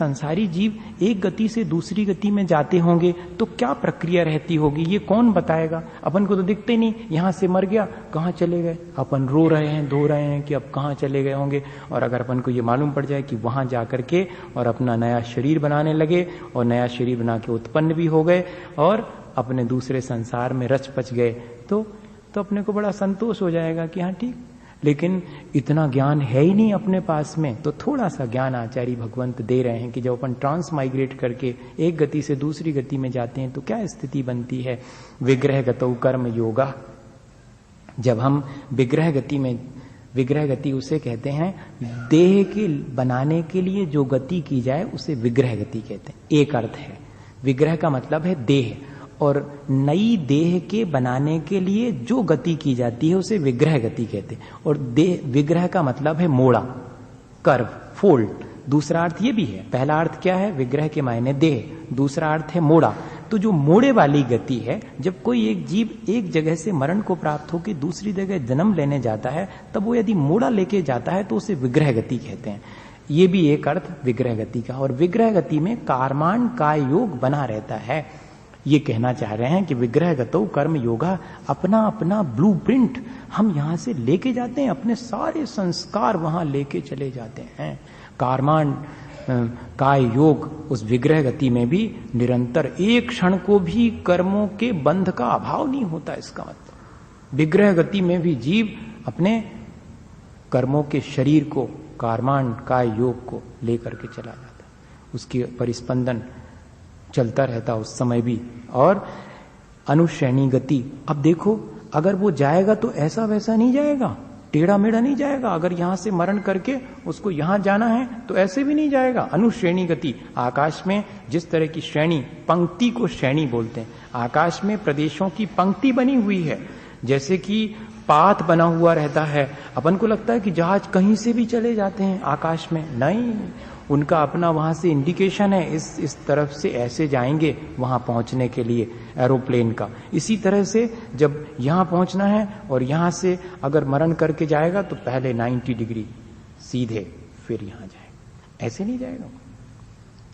संसारी जीव एक गति से दूसरी गति में जाते होंगे तो क्या प्रक्रिया रहती होगी, ये कौन बताएगा? अपन को तो दिखते नहीं, यहां से मर गया कहां चले गए, अपन रो रहे हैं धो रहे हैं कि अब कहां चले गए होंगे। और अगर अपन को ये मालूम पड़ जाए कि वहां जाकर के और अपना नया शरीर बनाने लगे और नया शरीर बना के उत्पन्न भी हो गए और अपने दूसरे संसार में रच पच गए, तो अपने को बड़ा संतोष हो जाएगा कि हाँ ठीक। लेकिन इतना ज्ञान है ही नहीं अपने पास में, तो थोड़ा सा ज्ञान आचार्य भगवंत दे रहे हैं कि जब अपन ट्रांस माइग्रेट करके एक गति से दूसरी गति में जाते हैं तो क्या स्थिति बनती है। विग्रह गतौ कर्म योगा, जब हम विग्रह गति में, विग्रह गति उसे कहते हैं देह के बनाने के लिए जो गति की जाए उसे विग्रह गति कहते हैं। एक अर्थ है, विग्रह का मतलब है देह, और नई देह के बनाने के लिए जो गति की जाती है उसे विग्रह गति कहते हैं। और देह, विग्रह का मतलब है मोड़ा, कर्व, फोल्ड। दूसरा अर्थ ये भी है, पहला अर्थ क्या है, विग्रह के मायने देह, दूसरा अर्थ है मोड़ा। तो जो मोड़े वाली गति है, जब कोई एक जीव एक जगह से मरण को प्राप्त होकर दूसरी जगह जन्म लेने जाता है, तब वो यदि मोड़ा लेके जाता है तो उसे विग्रह गति कहते हैं। ये भी एक अर्थ विग्रह गति का। और विग्रह गति में कारमान का योग बना रहता है। ये कहना चाह रहे हैं कि विग्रह गतौ कर्म योगा, अपना अपना ब्लूप्रिंट हम यहां से लेके जाते हैं, अपने सारे संस्कार वहां लेके चले जाते हैं। कारमान काय योग उस विग्रह गति में भी निरंतर, एक क्षण को भी कर्मों के बंध का अभाव नहीं होता। इसका मतलब विग्रह गति में भी जीव अपने कर्मों के शरीर को, कारमान काय योग को लेकर के चला जाता है, उसकी परिस्पंदन चलता रहता उस समय भी। और अनुश्रेणी गति, अब देखो अगर वो जाएगा तो ऐसा वैसा नहीं जाएगा, टेढ़ा मेढ़ा नहीं जाएगा। अगर यहां से मरण करके उसको यहां जाना है तो ऐसे भी नहीं जाएगा। अनुश्रेणी गति, आकाश में जिस तरह की श्रेणी, पंक्ति को श्रेणी बोलते हैं, आकाश में प्रदेशों की पंक्ति बनी हुई है, जैसे कि पाथ बना हुआ रहता है। अपन को लगता है कि जहाज कहीं से भी चले जाते हैं आकाश में, नहीं, उनका अपना वहां से इंडिकेशन है, इस तरफ से ऐसे जाएंगे वहां पहुंचने के लिए, एरोप्लेन का। इसी तरह से जब यहां पहुंचना है और यहां से अगर मरण करके जाएगा तो पहले 90 डिग्री सीधे, फिर यहां जाएगा, ऐसे नहीं जाएगा,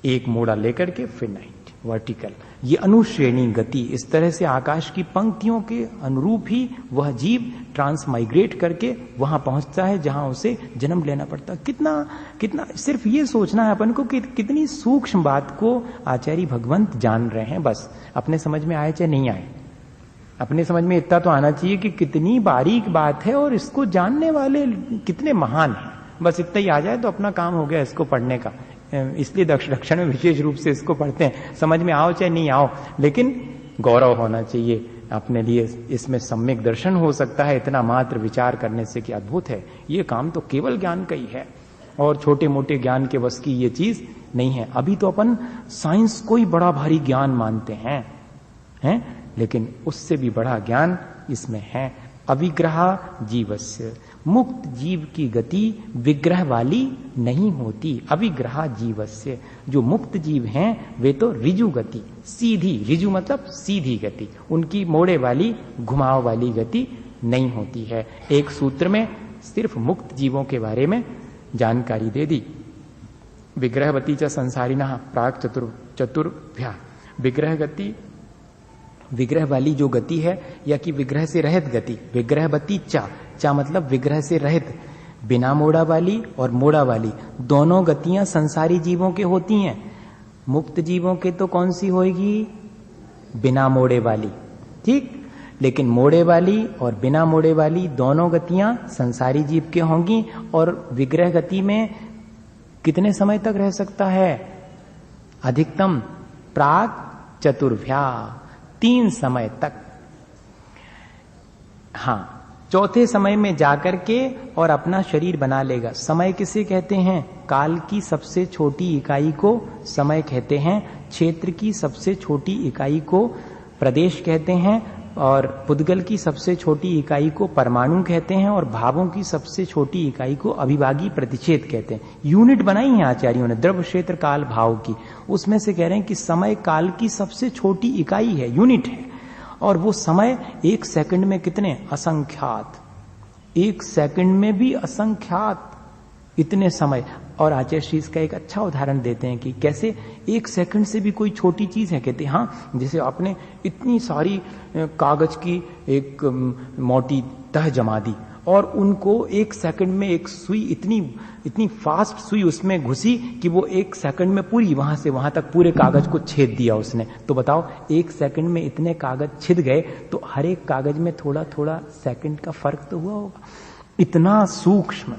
एक मोड़ा लेकर के फिर 90 वर्टिकल। ये अनुश्रेणी गति, इस तरह से आकाश की पंक्तियों के अनुरूप ही वह जीव ट्रांस माइग्रेट करके वहां पहुंचता है जहां उसे जन्म लेना पड़ता। कितना सिर्फ ये सोचना है अपन को कि कितनी सूक्ष्म बात को आचार्य भगवंत जान रहे हैं। बस अपने समझ में आए चाहे नहीं आए, अपने समझ में इतना तो आना चाहिए कि कितनी बारीक बात है और इसको जानने वाले कितने महान हैं। बस इतना ही आ जाए तो अपना काम हो गया इसको पढ़ने का। इसलिए दक्षिण में विशेष रूप से इसको पढ़ते हैं, समझ में आओ चाहे नहीं आओ, लेकिन गौरव होना चाहिए अपने लिए। इसमें सम्यक दर्शन हो सकता है इतना मात्र विचार करने से कि अद्भुत है। ये काम तो केवल ज्ञान का ही है और छोटे मोटे ज्ञान के बस की ये चीज नहीं है। अभी तो अपन साइंस को ही बड़ा भारी ज्ञान मानते हैं, लेकिन उससे भी बड़ा ज्ञान इसमें है। अविग्रह जीवस्य, मुक्त जीव की गति विग्रह वाली नहीं होती। अविग्रह जीवस्य, जो मुक्त जीव हैं वे तो ऋजु गति, सीधी, ऋजु मतलब सीधी गति, उनकी मोड़े वाली घुमाव वाली गति नहीं होती है। एक सूत्र में सिर्फ मुक्त जीवों के बारे में जानकारी दे दी। विग्रहवती च संसारिणः प्राक चतुर्भ्या, विग्रह गति, विग्रह वाली जो गति है या कि विग्रह से रहित गति, विग्रहवती चा मतलब विग्रह से रहित, बिना मोड़ा वाली और मोड़ा वाली दोनों गतियां संसारी जीवों के होती हैं। मुक्त जीवों के तो कौन सी होगी, बिना मोड़े वाली, ठीक। लेकिन मोड़े वाली और बिना मोड़े वाली दोनों गतियां संसारी जीव के होंगी। और विग्रह गति में कितने समय तक रह सकता है, अधिकतम प्राक चतुर्भ्या, 3 समय तक। हाँ, चौथे समय में जाकर के और अपना शरीर बना लेगा। समय किसे कहते हैं, काल की सबसे छोटी इकाई को समय कहते हैं, क्षेत्र की सबसे छोटी इकाई को प्रदेश कहते हैं, और पुद्गल की सबसे छोटी इकाई को परमाणु कहते हैं, और भावों की सबसे छोटी इकाई को अभिभागी प्रतिच्छेद कहते हैं। यूनिट बनाई है आचार्यों ने द्रव्य क्षेत्र काल भाव की, उसमें से कह रहे हैं कि समय काल की सबसे छोटी इकाई है, यूनिट है। और वो समय 1 सेकंड में कितने, असंख्यात, 1 सेकंड में भी असंख्यात इतने समय। और आचार्य श्री इसका एक अच्छा उदाहरण देते हैं कि कैसे 1 सेकंड से भी कोई छोटी चीज है। कहते हैं हाँ, जैसे आपने इतनी सारी कागज की एक मोटी तह जमा दी और उनको 1 सेकंड में एक सुई, इतनी फास्ट सुई उसमें घुसी कि वो 1 सेकंड में पूरी वहां से वहां तक पूरे कागज को छेद दिया उसने। तो बताओ 1 सेकंड में इतने कागज छिद गए, तो हर एक कागज में थोड़ा थोड़ा सेकंड का फर्क तो हुआ होगा। इतना सूक्ष्म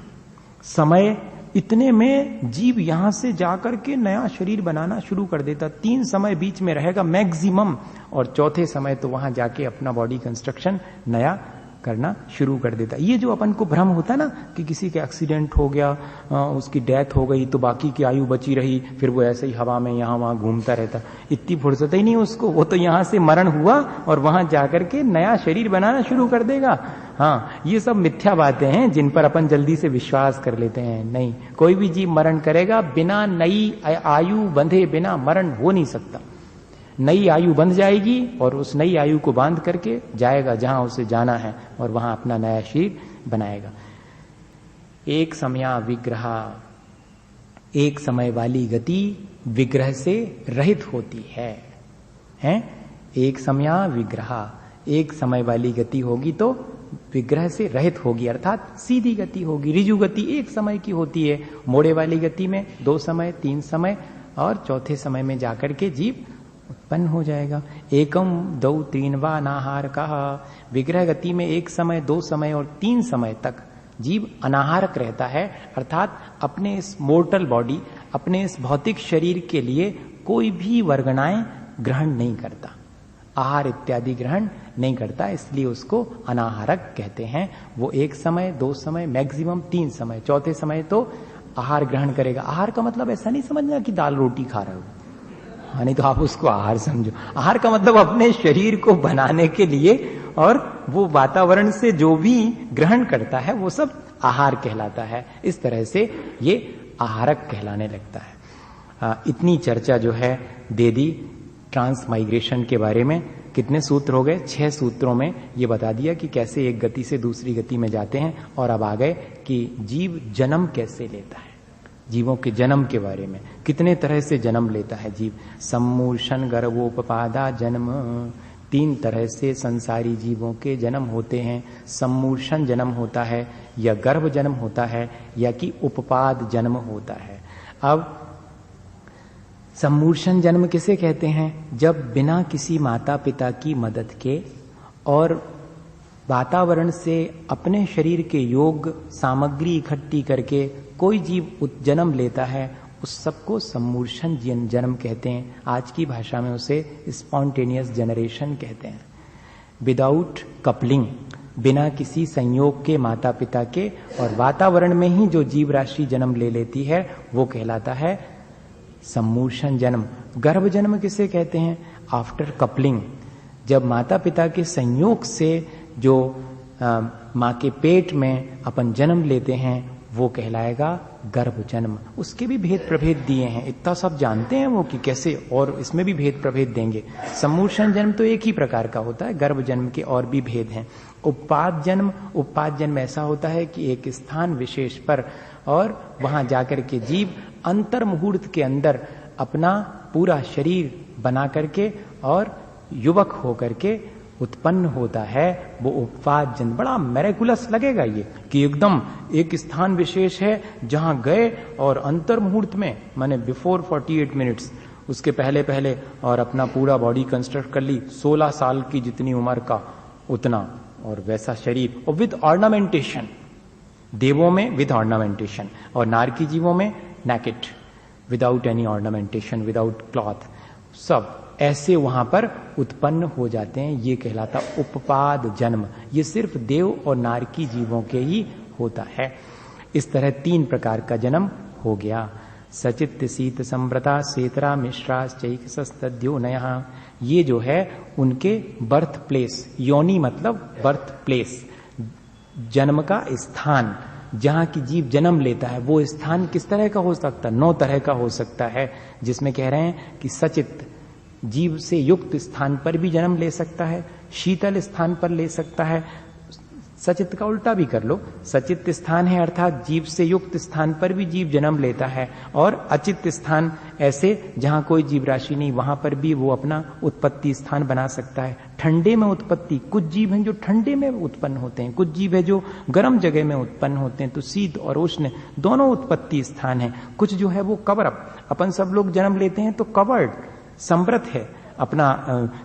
समय, इतने में जीव यहां से जाकर के नया शरीर बनाना शुरू कर देता। 3 समय बीच में रहेगा मैक्सिमम, और चौथे समय तो वहां जाके अपना बॉडी कंस्ट्रक्शन नया करना शुरू कर देता। ये जो अपन को भ्रम होता है ना कि किसी का एक्सीडेंट हो गया, उसकी डेथ हो गई तो बाकी की आयु बची रही, फिर वो ऐसे ही हवा में यहां वहां घूमता रहता, इतनी फुर्सत ही नहीं उसको। वो तो यहां से मरण हुआ और वहां जाकर के नया शरीर बनाना शुरू कर देगा। हाँ, ये सब मिथ्या बातें हैं जिन पर अपन जल्दी से विश्वास कर लेते हैं। नहीं, कोई भी जीव मरण करेगा, बिना नई आयु बंधे बिना मरण हो नहीं सकता। नई आयु बंध जाएगी और उस नई आयु को बांध करके जाएगा जहां उसे जाना है और वहां अपना नया शरीर बनाएगा। एक समया विग्रह, एक समय वाली गति विग्रह से रहित होती है, हैं? एक समया विग्रह, एक समय वाली गति होगी तो विग्रह से रहित होगी, अर्थात सीधी गति होगी। ऋजु गति 1 समय की होती है, मोड़े वाली गति में 2 समय 3 समय और चौथे समय में जाकर के जीव उत्पन्न हो जाएगा। 1 2 3 वा अनाहार कहा। विग्रह गति में 1 समय 2 समय और 3 समय तक जीव अनाहारक रहता है, अर्थात अपने इस मोर्टल बॉडी, अपने इस भौतिक शरीर के लिए कोई भी वर्गणाएं ग्रहण नहीं करता, आहार इत्यादि ग्रहण नहीं करता, इसलिए उसको अनाहारक कहते हैं। वो 1 समय 2 समय मैक्सिमम 3 समय, चौथे समय तो आहार ग्रहण करेगा। आहार का मतलब ऐसा नहीं समझना कि दाल रोटी खा रहे हो, हाँ, नहीं तो आप उसको आहार समझो। आहार का मतलब अपने शरीर को बनाने के लिए और वो वातावरण से जो भी ग्रहण करता है वो सब आहार कहलाता है। इस तरह से ये आहारक कहलाने लगता है। इतनी चर्चा जो है दे दी ट्रांसमाइग्रेशन के बारे में। कितने सूत्र हो गए? 6 सूत्रों में ये बता दिया कि कैसे एक गति से दूसरी गति में जाते हैं, और अब आ गए कि जीव जन्म कैसे लेता है। जीवों के जन्म के बारे में, कितने तरह से जन्म लेता है जीव। सम्मूर्छन गर्भोपपादा जन्म, 3 तरह से संसारी जीवों के जन्म होते हैं। सम्मूर्छन जन्म होता है, या गर्भ जन्म होता है, या कि उपपाद जन्म होता है। अब सम्मूर्छन जन्म किसे कहते हैं? जब बिना किसी माता पिता की मदद के और वातावरण से अपने शरीर के योग सामग्री इकट्ठी करके कोई जीव जन्म लेता है, उस सबको सम्मूर्छन जन्म कहते हैं। आज की भाषा में उसे स्पॉन्टेनियस जनरेशन कहते हैं। विदाउट कपलिंग, बिना किसी संयोग के माता पिता के और वातावरण में ही जो जीव राशि जन्म ले लेती है वो कहलाता है सम्मूर्छन जन्म। गर्भ जन्म किसे कहते हैं? आफ्टर कपलिंग, जब माता पिता के संयोग से जो माँ के पेट में अपन जन्म लेते हैं वो कहलाएगा गर्भ जन्म। उसके भी भेद प्रभेद दिए हैं, इतना सब जानते हैं वो कि कैसे, और इसमें भी भेद प्रभेद देंगे। सम्मूर्छन जन्म तो एक ही प्रकार का होता है, गर्भ जन्म के और भी भेद हैं। उपपाद जन्म ऐसा होता है कि एक स्थान विशेष पर और वहां जाकर के जीव अंतर मुहूर्त के अंदर अपना पूरा शरीर बना करके और युवक होकर के उत्पन्न होता है, वो उपपाद जन्म। बड़ा मैरेकुलस लगेगा ये कि एकदम एक स्थान विशेष है जहां गए और अंतर मुहूर्त में, माने बिफोर 48 मिनट्स, उसके पहले पहले और अपना पूरा बॉडी कंस्ट्रक्ट कर ली। 16 साल की जितनी उम्र का उतना, और वैसा शरीर, और विद ऑर्नामेंटेशन। देवों में विद ऑर्नामेंटेशन और नारकी जीवों में naked, without any ornamentation, without cloth, सब ऐसे वहां पर उत्पन्न हो जाते हैं। ये कहलाता उपपाद जन्म। ये सिर्फ देव और नारकी जीवों के ही होता है। इस तरह 3 प्रकार का जन्म हो गया। सचित शीत संव्रता सेतरा मिश्राश्चैक सस्तद्योनयः, ये जो है उनके बर्थ प्लेस, योनि मतलब बर्थ प्लेस, जन्म का स्थान, जहां की जीव जन्म लेता है वो स्थान किस तरह का हो सकता है? 9 तरह का हो सकता है, जिसमें कह रहे हैं कि सचित, जीव से युक्त स्थान पर भी जन्म ले सकता है, शीतल स्थान पर ले सकता है, सचित का उल्टा भी कर लो, सचित स्थान है अर्थात जीव से युक्त स्थान पर भी जीव जन्म लेता है, और अचित स्थान ऐसे जहां कोई जीव राशि नहीं, वहां पर भी वो अपना उत्पत्ति स्थान बना सकता है। ठंडे में उत्पत्ति, कुछ जीव हैं जो ठंडे में उत्पन्न होते हैं, कुछ जीव है जो गर्म जगह में उत्पन्न होते हैं, तो शीत और उष्ण दोनों उत्पत्ति स्थान है। कुछ जो है वो कवर, अपन सब लोग जन्म लेते हैं तो कवर्ड समृत है, अपना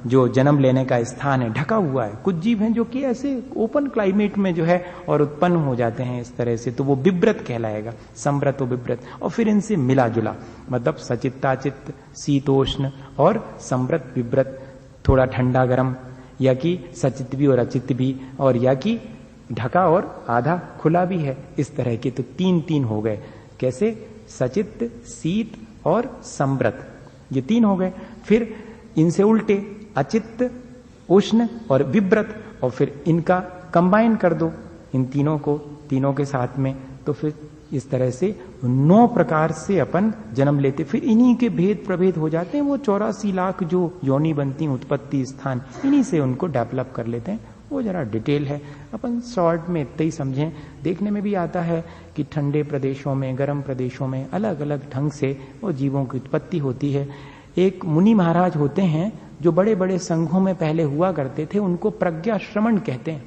जो जन्म लेने का स्थान है ढका हुआ है। कुछ जीव हैं जो कि ऐसे ओपन क्लाइमेट में जो है और उत्पन्न हो जाते हैं इस तरह से, तो वो विव्रत कहलाएगा, समृत और विव्रत। और फिर इनसे मिला जुला, मतलब सचित्ताचित्त, शीतोष्ण और समृत विव्रत, थोड़ा ठंडा गर्म, या कि सचित भी और अचित भी, और या कि ढका और आधा खुला भी है, इस तरह के। तो तीन तीन हो गए, कैसे? सचित, शीत और समृत, ये तीन हो गए। फिर इनसे उल्टे अचित्त, उष्ण और विव्रत, और फिर इनका कंबाइन कर दो इन तीनों को, तीनों के साथ में, तो फिर इस तरह से 9 प्रकार से अपन जन्म लेते। फिर इन्हीं के भेद प्रभेद हो जाते हैं, वो 84 लाख जो योनि बनती हैं, उत्पत्ति स्थान, इन्हीं से उनको डेवलप कर लेते हैं। वो जरा डिटेल है, अपन शॉर्ट में इतना ही समझें। देखने में भी आता है कि ठंडे प्रदेशों में, गर्म प्रदेशों में अलग अलग ढंग से वो जीवों की उत्पत्ति होती है। एक मुनि महाराज होते हैं जो बड़े बड़े संघों में पहले हुआ करते थे, उनको प्रज्ञा श्रमण कहते हैं।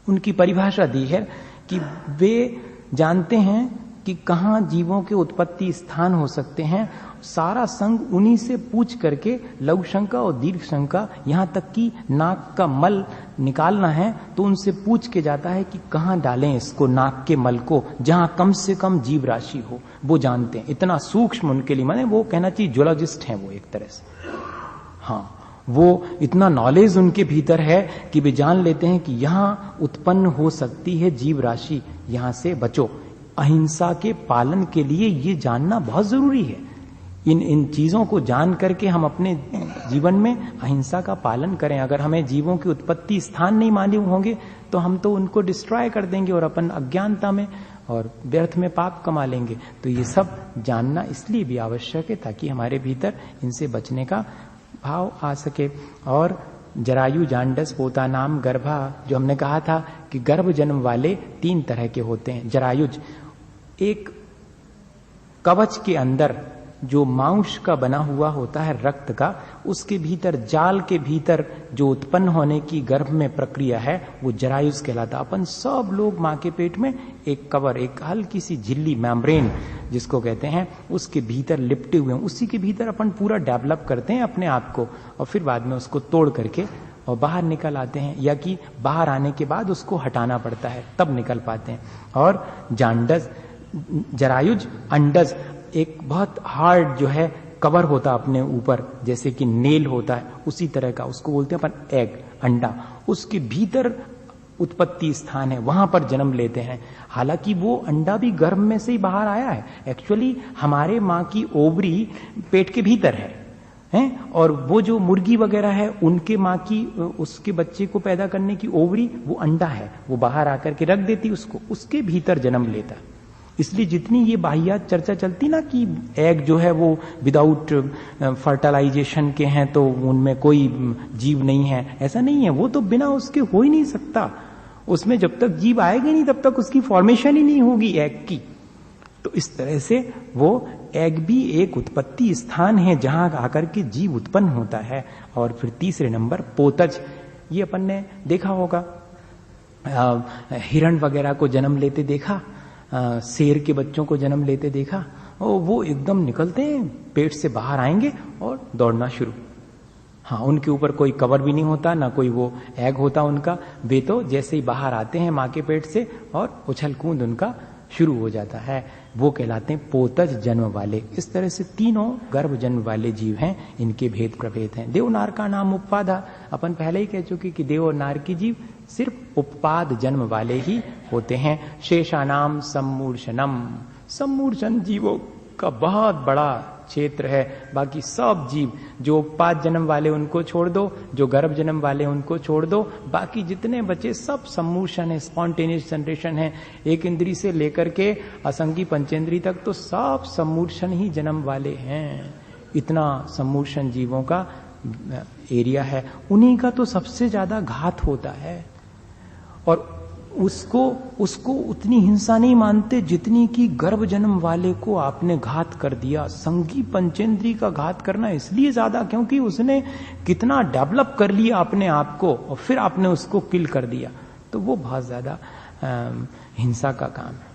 उनकी परिभाषा दी है कि वे जानते हैं कि कहाँ जीवों के उत्पत्ति स्थान हो सकते हैं। सारा संघ उन्हीं से पूछ करके लघु शंका और दीर्घ शंका, यहाँ तक कि नाक का मल निकालना है तो उनसे पूछ के जाता है कि कहाँ डालें इसको, नाक के मल को, जहाँ कम से कम जीव राशि हो। वो जानते हैं, इतना सूक्ष्म उनके लिए, माने वो कहना चाहिए जूलॉजिस्ट हैं वो एक तरह से। हाँ, वो इतना नॉलेज उनके भीतर है कि वे जान लेते हैं कि यहाँ उत्पन्न हो सकती है जीव राशि, यहाँ से बचो। अहिंसा के पालन के लिए ये जानना बहुत जरूरी है। इन चीजों को जान करके हम अपने जीवन में अहिंसा का पालन करें। अगर हमें जीवों की उत्पत्ति स्थान नहीं मालूम होंगे तो हम तो उनको डिस्ट्रॉय कर देंगे और अपन अज्ञानता में और व्यर्थ में पाप कमा लेंगे। तो ये सब जानना इसलिए भी आवश्यक है ताकि हमारे भीतर इनसे बचने का भाव आ सके। और जरायु, जांडस, पोता, नाम, गर्भा, जो हमने कहा था कि गर्भ जन्म वाले 3 तरह के होते हैं। जरायुज एक कवच के अंदर जो मांस का बना हुआ होता है, रक्त का, उसके भीतर, जाल के भीतर जो उत्पन्न होने की गर्भ में प्रक्रिया है वो जरायुज कहलाता। अपन सब लोग माँ के पेट में एक कवर, एक हल्की सी झिल्ली, मेम्ब्रेन जिसको कहते हैं, उसके भीतर लिपटे हुए हैं। उसी के भीतर अपन पूरा डेवलप करते हैं अपने आप को, और फिर बाद में उसको तोड़ करके और बाहर निकल आते हैं, या कि बाहर आने के बाद उसको हटाना पड़ता है तब निकल पाते हैं। और जांडस, जरायुज, अंडज एक बहुत हार्ड जो है कवर होता अपने ऊपर, जैसे कि नेल होता है, उसी तरह का, उसको बोलते हैं अपन एग, अंडा। उसके भीतर उत्पत्ति स्थान है, वहां पर जन्म लेते हैं। हालांकि वो अंडा भी गर्भ में से ही बाहर आया है। एक्चुअली हमारे माँ की ओवरी पेट के भीतर है, और वो जो मुर्गी वगैरह है उनके माँ की, उसके बच्चे को पैदा करने की ओवरी, वो अंडा है, वो बाहर आकर के रख देती उसको, उसके भीतर जन्म लेता। इसलिए जितनी ये बाह्यात चर्चा चलती ना कि एग जो है वो विदाउट फर्टिलाइजेशन के हैं तो उनमें कोई जीव नहीं है, ऐसा नहीं है। वो तो बिना उसके हो ही नहीं सकता। उसमें जब तक जीव आएगा नहीं तब तक उसकी फॉर्मेशन ही नहीं होगी एग की। तो इस तरह से वो एग भी एक उत्पत्ति स्थान है जहां आकर के जीव उत्पन्न होता है। और फिर तीसरे नंबर पोतज, ये अपन ने देखा होगा, हिरण वगैरह को जन्म लेते देखा, शेर के बच्चों को जन्म लेते देखा, और वो एकदम निकलते हैं, पेट से बाहर आएंगे और दौड़ना शुरू। हाँ, उनके ऊपर कोई कवर भी नहीं होता, ना कोई वो एग होता उनका। वे तो जैसे ही बाहर आते हैं माँ के पेट से और उछल कूद उनका शुरू हो जाता है। वो कहलाते हैं पोतज जन्म वाले। इस तरह से तीनों गर्भ जन्म वाले जीव हैं, इनके भेद प्रभेद हैं। देवनार का नाम उपपादा, अपन पहले ही कह चुके कि देव और नार की जीव सिर्फ उपपाद जन्म वाले ही होते हैं। शेषानाम सम्मूर्छनम, सम्मूर्छन जीवों का बहुत बड़ा क्षेत्र है। बाकी सब जीव जो उपपाद जन्म वाले उनको छोड़ दो, जो गर्भ जन्म वाले उनको छोड़ दो, बाकी जितने बचे सब सम्मूर्छन है, स्पॉन्टेनियस जनरेशन है। एक इंद्री से लेकर के असंगी पंचेंद्री तक तो सब सम्मूर्छन ही जन्म वाले हैं। इतना सम्मूर्छन जीवों का एरिया है, उन्हीं का तो सबसे ज्यादा घात होता है। और उसको उतनी हिंसा नहीं मानते जितनी कि गर्भ जन्म वाले को आपने घात कर दिया। संगी पंचेंद्री का घात करना इसलिए ज्यादा क्योंकि उसने कितना डेवलप कर लिया अपने आप को और फिर आपने उसको किल कर दिया, तो वो बहुत ज्यादा हिंसा का काम है।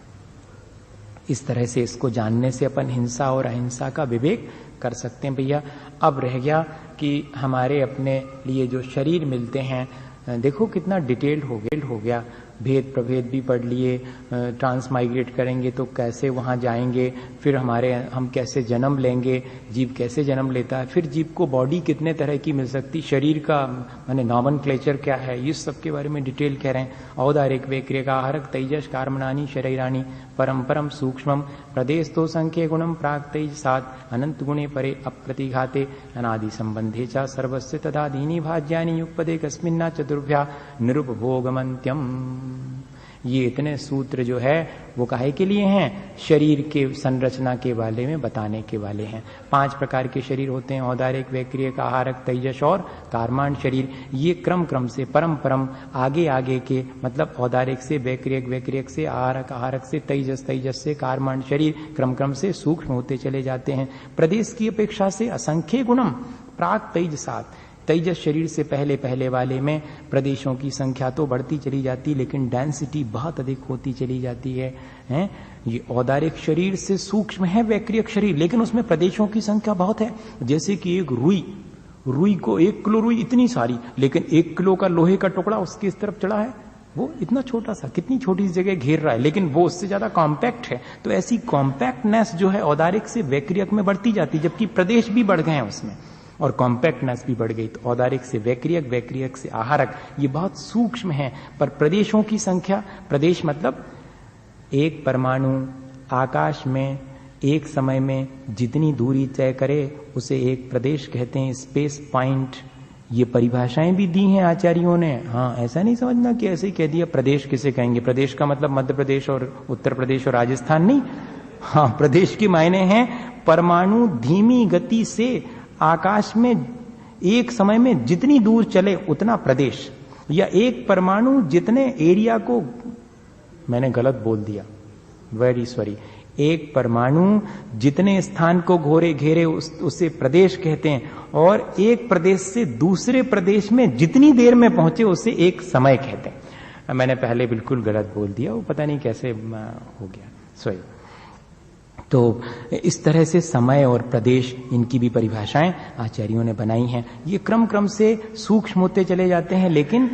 इस तरह से इसको जानने से अपन हिंसा और अहिंसा का विवेक कर सकते हैं। भैया अब रह गया कि हमारे अपने लिए जो शरीर मिलते हैं, देखो कितना डिटेल्ड हो गया, भेद प्रभेद भी पढ़ लिए, ट्रांसमाइग्रेट करेंगे तो कैसे वहां जाएंगे, फिर हम कैसे जन्म लेंगे, जीव कैसे जन्म लेता है, फिर जीव को बॉडी कितने तरह की मिल सकती, शरीर का माने नॉमेनक्लेचर क्या है, इस सब के बारे में डिटेल कह रहे हैं। औदारिक वेक्रिय आहारक तेजस कार्मणानी शरीरानी परम सूक्ष्मम प्रदेश तो संख्य गुणम प्राग तेज सात अनंत गुणे परे अप्रतिघाते अनादि संबंधे चा सर्वस्य तदा दीनी भाज्यानि युगपदे कस्मिन्ना चतुर्भ्या निरुपभोगमंत्यम। ये इतने सूत्र जो है वो काहे के लिए हैं? शरीर के संरचना के बारे में बताने के वाले हैं। 5 प्रकार के शरीर होते हैं, औदारिक वेक्रियक आहारक तेजस और कार्माण शरीर। ये क्रम से परम आगे के मतलब औदारिक से वेक्रियक से आहारक से तेजस से कार्माण शरीर क्रम से सूक्ष्म होते चले जाते हैं। प्रदेश की अपेक्षा से असंख्य गुणम प्राग तेज सात, तेजस शरीर से पहले वाले में प्रदेशों की संख्या तो बढ़ती चली जाती लेकिन डेंसिटी बहुत अधिक होती चली जाती है, हैं? ये औदारिक शरीर से सूक्ष्म है वैक्रियक शरीर, लेकिन उसमें प्रदेशों की संख्या बहुत है। जैसे कि एक रुई को 1 किलो रुई इतनी सारी, लेकिन 1 किलो का लोहे का टुकड़ा उसके इस तरफ चढ़ा है, वो इतना छोटा सा, कितनी छोटी जगह घेर रहा है, लेकिन वो उससे ज्यादा कॉम्पैक्ट है। तो ऐसी कॉम्पैक्टनेस जो है औदारिक से वैक्रियक में बढ़ती जाती, जबकि प्रदेश भी बढ़ गए हैं उसमें और कॉम्पैक्टनेस भी बढ़ गई। तो औदारिक से वैक्रियक से आहारक, ये बहुत सूक्ष्म है। पर प्रदेशों की संख्या, प्रदेश मतलब एक परमाणु आकाश में एक समय में जितनी दूरी तय करे उसे एक प्रदेश कहते हैं, स्पेस पॉइंट। ये परिभाषाएं भी दी हैं आचार्यों ने। हाँ, ऐसा नहीं समझना कि ऐसे ही कह दिया। प्रदेश किसे कहेंगे? प्रदेश का मतलब मध्य प्रदेश और उत्तर प्रदेश और राजस्थान नहीं। हाँ, प्रदेश के मायने हैं परमाणु धीमी गति से आकाश में एक समय में जितनी दूर चले उतना प्रदेश, या एक परमाणु जितने एरिया को, मैंने गलत बोल दिया, वेरी सॉरी, एक परमाणु जितने स्थान को घेरे उसे प्रदेश कहते हैं, और एक प्रदेश से दूसरे प्रदेश में जितनी देर में पहुंचे उसे एक समय कहते हैं। मैंने पहले बिल्कुल गलत बोल दिया, वो पता नहीं कैसे हो गया, सॉरी। तो इस तरह से समय और प्रदेश, इनकी भी परिभाषाएं आचार्यों ने बनाई हैं। ये क्रम से सूक्ष्म होते चले जाते हैं, लेकिन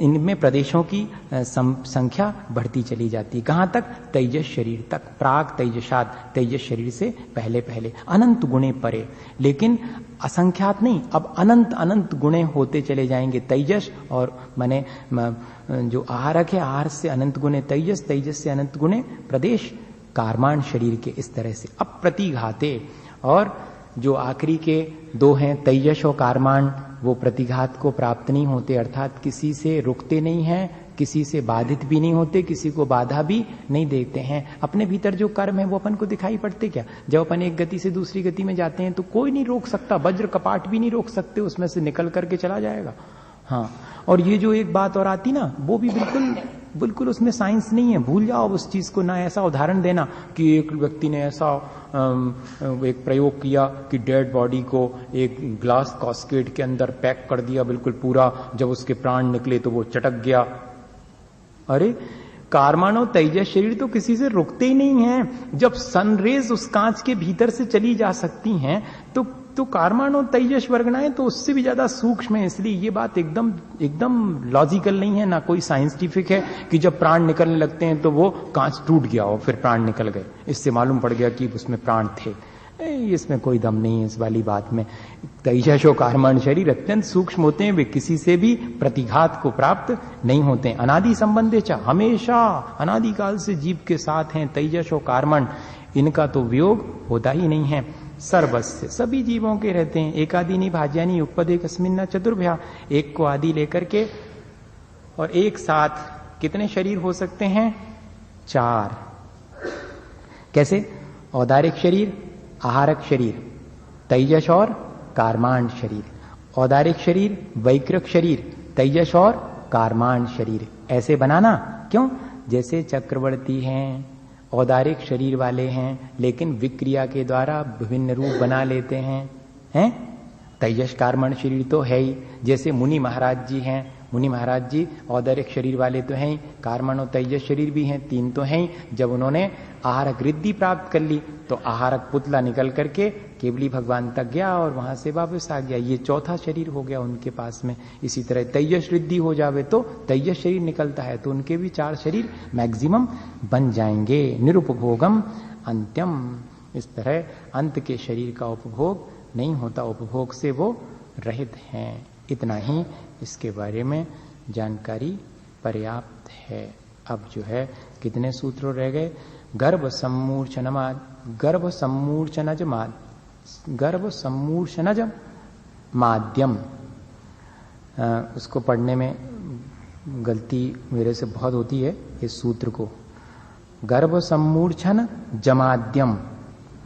इनमें प्रदेशों की संख्या बढ़ती चली जाती है। कहां तक? तेजस शरीर तक, प्राग तेजसात, तेजस शरीर से पहले अनंत गुणे परे, लेकिन असंख्यात नहीं, अब अनंत गुणे होते चले जाएंगे। तेजस और माने जो आहारक है, आहार से अनंत गुणे तेजस, तेजस से अनंत गुणे प्रदेश, कार्माण शरीर के इस तरह से अप्रतिघाते। और जो आखिरी के 2 हैं तेजस और कार्माण, वो प्रतिघात को प्राप्त नहीं होते, अर्थात किसी से रुकते नहीं हैं, किसी से बाधित भी नहीं होते, किसी को बाधा भी नहीं देते हैं। अपने भीतर जो कर्म है वो अपन को दिखाई पड़ते क्या? जब अपन एक गति से दूसरी गति में जाते हैं तो कोई नहीं रोक सकता, वज्र कपाट भी नहीं रोक सकते, उसमें से निकल करके चला जाएगा। हाँ, और ये जो एक बात और आती ना, वो भी बिल्कुल उसमें साइंस नहीं है, भूल जाओ उस चीज को। ना ऐसा उदाहरण देना कि एक व्यक्ति ने ऐसा एक प्रयोग किया कि डेड बॉडी को एक ग्लास कास्केट के अंदर पैक कर दिया बिल्कुल पूरा, जब उसके प्राण निकले तो वो चटक गया। अरे कार्माणो तेजस शरीर तो किसी से रुकते ही नहीं है। जब सनरेज उस कांच के भीतर से चली जा सकती हैं तो कार्माणो तेजस वर्गणाएं तो उससे भी ज्यादा सूक्ष्म है। इसलिए ये बात एकदम लॉजिकल नहीं है, ना कोई साइंटिफिक है कि जब प्राण निकलने लगते हैं तो वो कांच टूट गया और फिर प्राण निकल गए, इससे मालूम पड़ गया कि उसमें प्राण थे। इसमें कोई दम नहीं है इस वाली बात में। तेजस और कार्माण शरीर अत्यंत सूक्ष्म होते हैं, वे किसी से भी प्रतिघात को प्राप्त नहीं होते हैं। अनादि संबंधे चा, हमेशा अनादिकाल से जीव के साथ हैं तेजस और कार्माण, इनका तो वियोग होता ही नहीं है। सर्वस्य, सभी जीवों के रहते हैं। एकादीनी भाज्यानी उपपदे कस्मिन्ना चतुर्भ्या, एक को आदि लेकर के, और एक साथ कितने शरीर हो सकते हैं? 4। कैसे? औदारिक शरीर, आहारक शरीर, तेजस और कार्माण शरीर। औदारिक शरीर, वैकृक शरीर, तेजस और कार्माण शरीर, ऐसे बनाना क्यों? जैसे चक्रवर्ती हैं, औदारिक शरीर वाले हैं, लेकिन विक्रिया के द्वारा विभिन्न रूप बना लेते हैं? तेजस कार्मण शरीर तो है ही। जैसे मुनि महाराज जी हैं, मुनि महाराज जी औदारिक शरीर वाले तो हैं ही, कार्मण और तेजस शरीर भी हैं, तीन तो हैं ही। जब उन्होंने आहारक रिद्धि प्राप्त कर ली तो आहारक पुतला निकल करके केवली भगवान तक गया और वहां से वापस आ गया। ये चौथा शरीर हो गया उनके पास में। इसी तरह तेजस रिद्धि हो जावे तो तेजस शरीर निकलता है, तो उनके भी 4 शरीर मैक्सिमम बन जाएंगे। निरुपभोगम अंत्यम, इस तरह अंत के शरीर का उपभोग नहीं होता, उपभोग से वो रहित हैं। इतना ही इसके बारे में जानकारी पर्याप्त है। अब जो है कितने सूत्र रह गए? गर्भ सम्मूर्छनज माध्यम। उसको पढ़ने में गलती मेरे से बहुत होती है इस सूत्र को। गर्भ सम्मूर्छन जमाद्यम,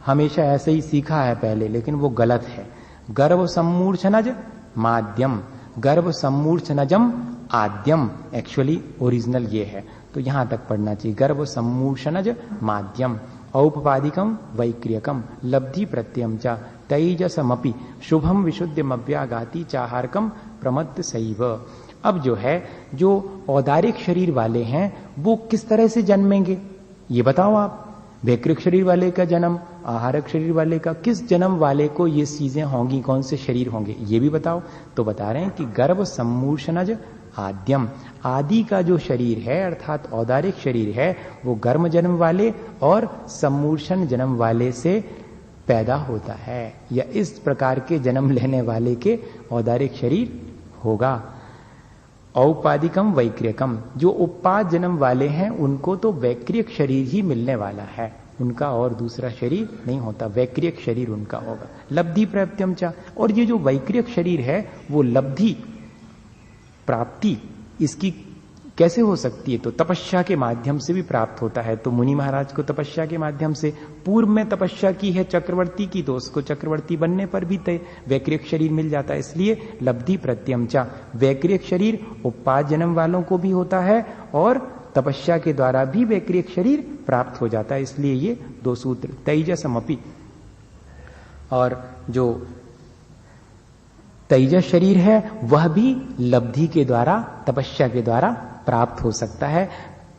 हमेशा ऐसे ही सीखा है पहले, लेकिन वो गलत है। गर्भ सम्मूर्छनज माध्यम, गर्भ सम्मूर्छनजम आद्यम, एक्चुअली ओरिजिनल ये है, तो यहां तक पढ़ना चाहिए। गर्भ सम्मूर्छनज माध्यम औपपादिकम वैक्रियकम लब्धि प्रत्ययम च तेजसमपि शुभम विशुद्धमव्यागाति चाहारकम प्रमत्त सैव। अब जो है, जो औदारिक शरीर वाले हैं वो किस तरह से जन्मेंगे ये बताओ आप। वैक्रिक शरीर वाले का जन्म, आहारक शरीर वाले का, किस जन्म वाले को ये चीजें होंगी, कौन से शरीर होंगे ये भी बताओ। तो बता रहे हैं कि गर्भ सम्मूर्छनज आद्यम, आदि का जो शरीर है अर्थात औदारिक शरीर है वो गर्म जन्म वाले और सम्मूर्छन जन्म वाले से पैदा होता है, या इस प्रकार के जन्म लेने वाले के औदारिक शरीर होगा। औपादिकम वैक्रियकम, जो उपाद जन्म वाले हैं उनको तो वैक्रियक शरीर ही मिलने वाला है, उनका और दूसरा शरीर नहीं होता, वैक्रियक शरीर उनका होगा। लब्धि प्राप्त्यम चा, और ये जो वैक्रियक शरीर है वो लब्धि प्राप्ति इसकी कैसे हो सकती है? तो तपस्या के माध्यम से भी प्राप्त होता है। तो मुनि महाराज को तपस्या के माध्यम से, पूर्व में तपस्या की है चक्रवर्ती की, तो उसको चक्रवर्ती बनने पर भी वैक्रियक शरीर मिल जाता है। इसलिए लब्धि प्रत्यमचा, वैक्रियक शरीर उपाद जन्म वालों को भी होता है और तपस्या के द्वारा भी वैक्रियक शरीर प्राप्त हो जाता है। इसलिए ये 2 सूत्र तेजसमपि, और जो तेजस शरीर है वह भी लब्धि के द्वारा, तपस्या के द्वारा प्राप्त हो सकता है।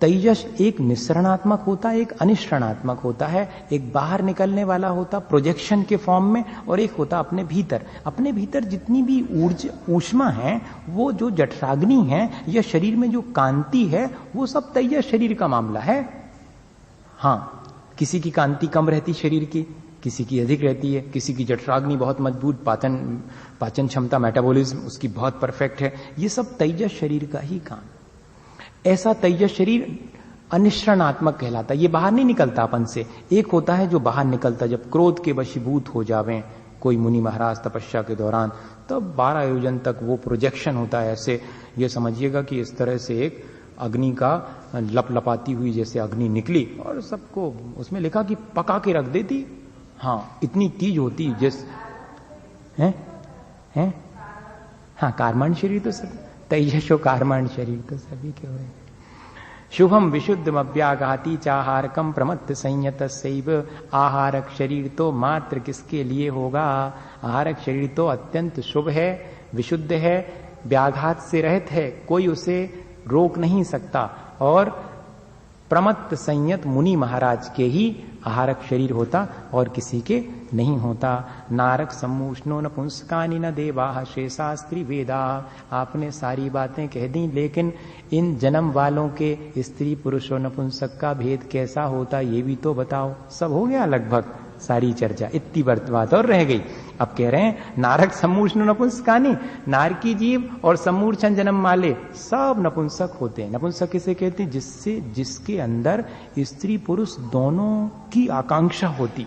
तेजस एक निस्सरणात्मक होता है, एक अनिश्रणात्मक होता है, एक बाहर निकलने वाला होता प्रोजेक्शन के फॉर्म में, और एक होता अपने भीतर। अपने भीतर जितनी भी ऊष्मा है, वो जो जठराग्नि है या शरीर में जो कांति है, वो सब तेजस शरीर का मामला है। हाँ, किसी की कांति कम रहती शरीर की, किसी की अधिक रहती है, किसी की जठराग्नि बहुत मजबूत, पाचन क्षमता, मेटाबॉलिज्म उसकी बहुत परफेक्ट है। ये सब तेजस शरीर का ही काम। ऐसा तेजस शरीर अनिश्रणात्मक कहलाता है, ये बाहर नहीं निकलता अपन से। एक होता है जो बाहर निकलता, जब क्रोध के वशीभूत हो जावें कोई मुनि महाराज तपस्या के दौरान, तब 12 योजन तक वो प्रोजेक्शन होता है। ऐसे ये समझिएगा कि इस तरह से एक अग्नि का लपलपाती हुई जैसे अग्नि निकली और सबको उसमें लिखा कि पका के रख देती। हाँ, इतनी तेज होती जिस हैं? हाँ, कार्मण शरीर तो सब तेजसो कार्मण शरीर तो सभी के हुए। शुभम विशुद्धम अव्याघाती चाहारकम प्रमत्त संयत सैव, आहारक शरीर तो मात्र किसके लिए होगा? आहारक शरीर तो अत्यंत शुभ है, विशुद्ध है, व्याघात से रहित है, कोई उसे रोक नहीं सकता। और प्रमत्त संयत मुनि महाराज के ही आहारक शरीर होता और किसी के नहीं होता। नारक सम्मूष्णो न पुंसकानि न देवाः शेषा स्त्री वेदा। आपने सारी बातें कह दी, लेकिन इन जन्म वालों के स्त्री पुरुष और नपुंसक का भेद कैसा होता ये भी तो बताओ। सब हो गया लगभग सारी चर्चा, इतनी बात और रह गई। अब कह रहे हैं नारक सम्मूष्ण नपुंसकानि, नारकी जीव और सम्मूर्छन जन्म वाले सब नपुंसक होते हैं। नपुंसक किसे कहते हैं? जिसके अंदर स्त्री पुरुष दोनों की आकांक्षा होती,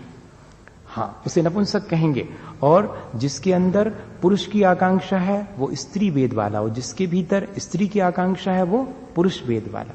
हाँ, उसे नपुंसक कहेंगे। और जिसके अंदर पुरुष की आकांक्षा है वो स्त्री वेद वाला, और जिसके भीतर स्त्री की आकांक्षा है वो पुरुष वेद वाला।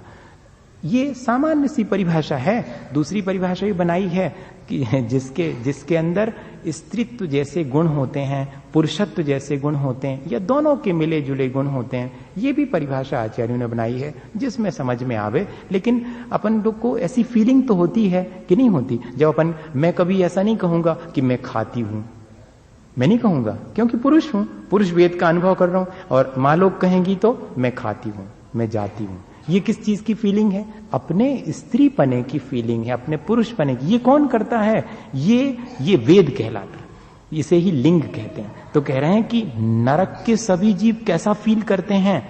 ये सामान्य सी परिभाषा है। दूसरी परिभाषा भी बनाई है कि जिसके अंदर स्त्रीत्व जैसे गुण होते हैं, पुरुषत्व जैसे गुण होते हैं, या दोनों के मिले जुले गुण होते हैं। ये भी परिभाषा आचार्यों ने बनाई है जिसमें समझ में आवे। लेकिन अपन लोग को ऐसी फीलिंग तो होती है कि नहीं होती? जब मैं कभी ऐसा नहीं कहूंगा कि मैं खाती हूं, मैं नहीं कहूंगा, क्योंकि पुरुष हूं, पुरुष वेद का अनुभव कर रहा हूं। और मां लोग कहेंगी तो मैं खाती हूं, मैं जाती हूं। ये किस चीज की फीलिंग है? अपने स्त्री पने की फीलिंग है, अपने पुरुष पने की। ये कौन करता है? ये वेद कहलाता है, इसे ही लिंग कहते हैं। तो कह रहे हैं कि नरक के सभी जीव कैसा फील करते हैं?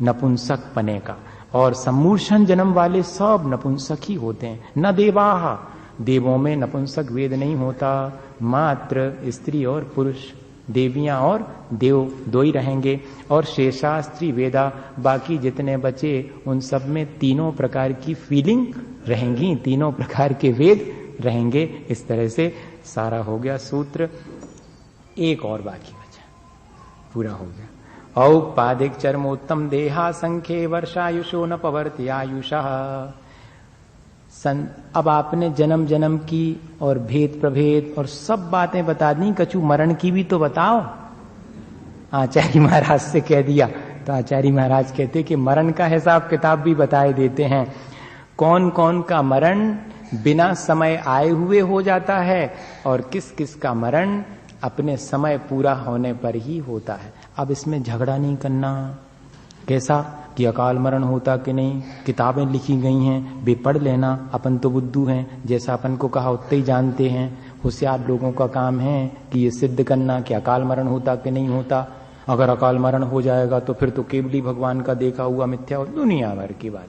नपुंसक पने का। और सम्मूर्छन जन्म वाले सब नपुंसक ही होते हैं। न देवाहा, देवों में नपुंसक वेद नहीं होता, मात्र स्त्री और पुरुष, देवियां और देव दो ही रहेंगे। और शेषास्त्री वेदा, बाकी जितने बचे उन सब में तीनों प्रकार की फीलिंग रहेंगी, तीनों प्रकार के वेद रहेंगे। इस तरह से सारा हो गया सूत्र। एक और बाकी बचा, पूरा हो गया। औपादिक चर्मोत्तम देहा संख्ये वर्षायुषो न पवर्ति आयुषः। अब आपने जन्म जन्म की और भेद प्रभेद और सब बातें बता दी, कछु मरण की भी तो बताओ। आचार्य महाराज से कह दिया तो आचार्य महाराज कहते कि मरण का हिसाब किताब भी बताए देते हैं। कौन कौन का मरण बिना समय आए हुए हो जाता है और किस किस का मरण अपने समय पूरा होने पर ही होता है। अब इसमें झगड़ा नहीं करना। कैसा कि अकाल मरण होता कि नहीं, किताबें लिखी गई हैं, वे पढ़ लेना, अपन तो बुद्धू हैं, जैसा अपन को कहा उतने ही जानते हैं। होशियार लोगों का काम है कि ये सिद्ध करना कि अकाल मरण होता कि नहीं होता। अगर अकाल मरण हो जाएगा तो फिर तो केवली भगवान का देखा हुआ मिथ्या हो, दुनिया भर की बात।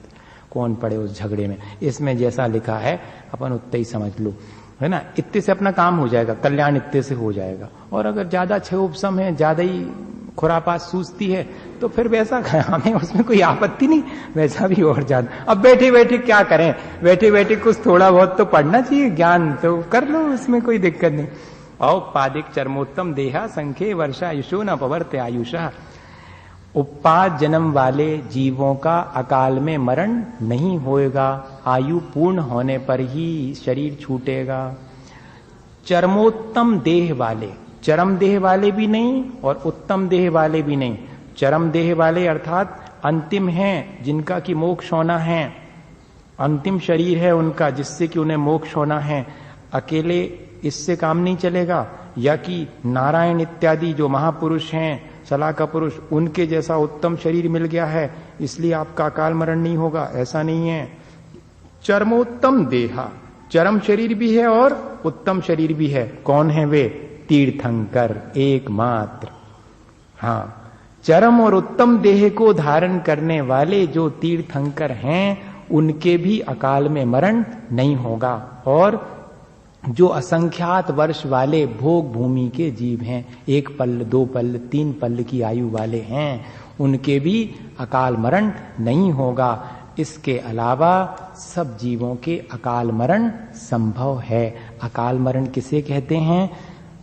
कौन पड़े उस झगड़े में? इसमें जैसा लिखा है अपन उतने ही समझ लो, है ना। इतने से अपना काम हो जाएगा, कल्याण इतने से हो जाएगा। और अगर ज्यादा क्षयोपशम है, ज्यादा ही खुरापात सूझती है तो फिर वैसा हमें उसमें कोई आपत्ति नहीं, वैसा भी और ज्यादा। अब बैठे बैठे क्या करें, बैठे बैठे कुछ थोड़ा बहुत तो पढ़ना चाहिए, ज्ञान तो कर लो, उसमें कोई दिक्कत नहीं। औपादिक चर्मोत्तम देहा संख्ये वर्षायुषो न पवर्ते आयुषः। उपाद जन्म वाले जीवों का अकाल में मरण नहीं होएगा, आयु पूर्ण होने पर ही शरीर छूटेगा। चरमोत्तम देह वाले, चरम देह वाले भी नहीं और उत्तम देह वाले भी नहीं। चरम देह वाले अर्थात अंतिम हैं, जिनका कि मोक्ष होना है, अंतिम शरीर है उनका जिससे कि उन्हें मोक्ष होना है। अकेले इससे काम नहीं चलेगा, या कि नारायण इत्यादि जो महापुरुष हैं, सलाह का पुरुष, उनके जैसा उत्तम शरीर मिल गया है इसलिए आपका अकाल मरण नहीं होगा, ऐसा नहीं है। चरमोत्तम देहा, चरम शरीर भी है और उत्तम शरीर भी है। कौन है वे? तीर्थंकर एकमात्र। हाँ, चरम और उत्तम देह को धारण करने वाले जो तीर्थंकर हैं उनके भी अकाल में मरण नहीं होगा। और जो असंख्यात वर्ष वाले भोग भूमि के जीव हैं, 1 पल्ल 2 पल्ल 3 पल्ल की आयु वाले हैं, उनके भी अकाल मरण नहीं होगा। इसके अलावा सब जीवों के अकाल मरण संभव है। अकाल मरण किसे कहते हैं?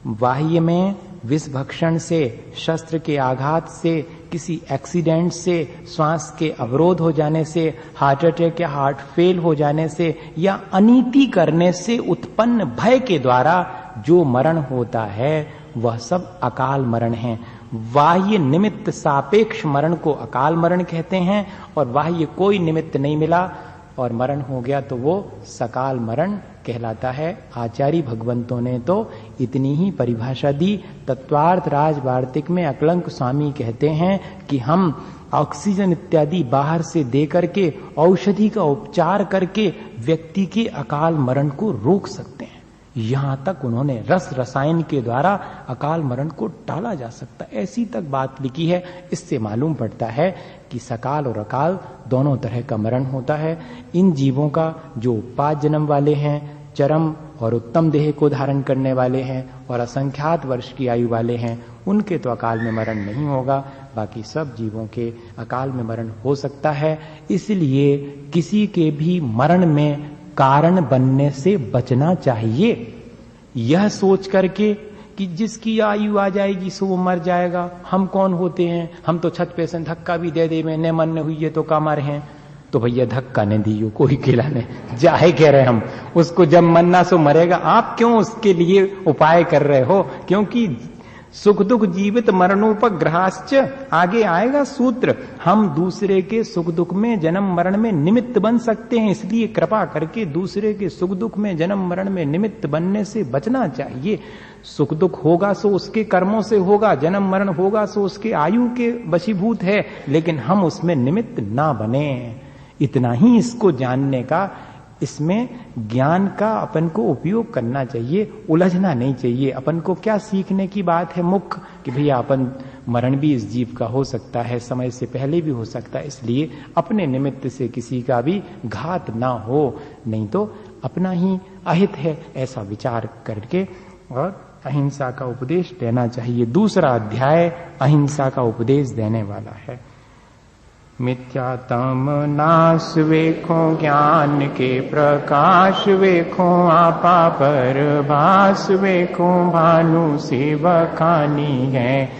बाह्य में विष भक्षण से, शस्त्र के आघात से, किसी एक्सीडेंट से, श्वास के अवरोध हो जाने से, हार्ट अटैक या हार्ट फेल हो जाने से, या अनीति करने से उत्पन्न भय के द्वारा जो मरण होता है वह सब अकाल मरण है। बाह्य निमित्त सापेक्ष मरण को अकाल मरण कहते हैं, और बाह्य कोई निमित्त नहीं मिला और मरण हो गया तो वो सकाल मरण कहलाता है। आचार्य भगवंतों ने तो इतनी ही परिभाषा दी। तत्वार्थ राज वार्तिक में अकलंक स्वामी कहते हैं कि हम ऑक्सीजन इत्यादि बाहर से दे करके, औषधि का उपचार करके व्यक्ति के अकाल मरण को रोक सकते हैं। यहां तक उन्होंने रस रसायन के द्वारा अकाल मरण को टाला जा सकता है, ऐसी तक बात लिखी है। इससे मालूम पड़ता है कि सकाल और अकाल दोनों तरह का मरण होता है। इन जीवों का जो 5 जन्म वाले हैं, चरम और उत्तम देह को धारण करने वाले हैं और असंख्यात वर्ष की आयु वाले हैं, उनके तो अकाल में मरण नहीं होगा। बाकी सब जीवों के अकाल में मरण हो सकता है। इसलिए किसी के भी मरण में कारण बनने से बचना चाहिए। यह सोच करके कि जिसकी आयु आ जाएगी सो वो मर जाएगा, हम कौन होते हैं, हम तो छत पे से धक्का भी दे दे में न मन हुई है तो का मर हैं, तो भैया धक्का नहीं दियो, कोई खिलाने जाए कह रहे हम, उसको जब मरना सो मरेगा। आप क्यों उसके लिए उपाय कर रहे हो? क्योंकि सुख दुख जीवित मरणोपग्रहाश्च, आगे आएगा सूत्र। हम दूसरे के सुख दुख में जन्म मरण में निमित्त बन सकते हैं, इसलिए कृपा करके दूसरे के सुख दुख में जन्म मरण में निमित्त बनने से बचना चाहिए। सुख दुख होगा सो उसके कर्मों से होगा, जन्म मरण होगा सो उसके आयु के वशीभूत है, लेकिन हम उसमें निमित्त ना बने। इतना ही इसको जानने का, इसमें ज्ञान का अपन को उपयोग करना चाहिए, उलझना नहीं चाहिए। अपन को क्या सीखने की बात है मुख्य, कि भैया अपन मरण भी इस जीव का हो सकता है, समय से पहले भी हो सकता है, इसलिए अपने निमित्त से किसी का भी घात ना हो, नहीं तो अपना ही अहित है, ऐसा विचार करके और अहिंसा का उपदेश देना चाहिए। दूसरा अध्याय अहिंसा का उपदेश देने वाला है। मिथ्यातम नाश वेखो ज्ञान के प्रकाश वेखो, आपा पर भास वेखो, भानु सेवकानी है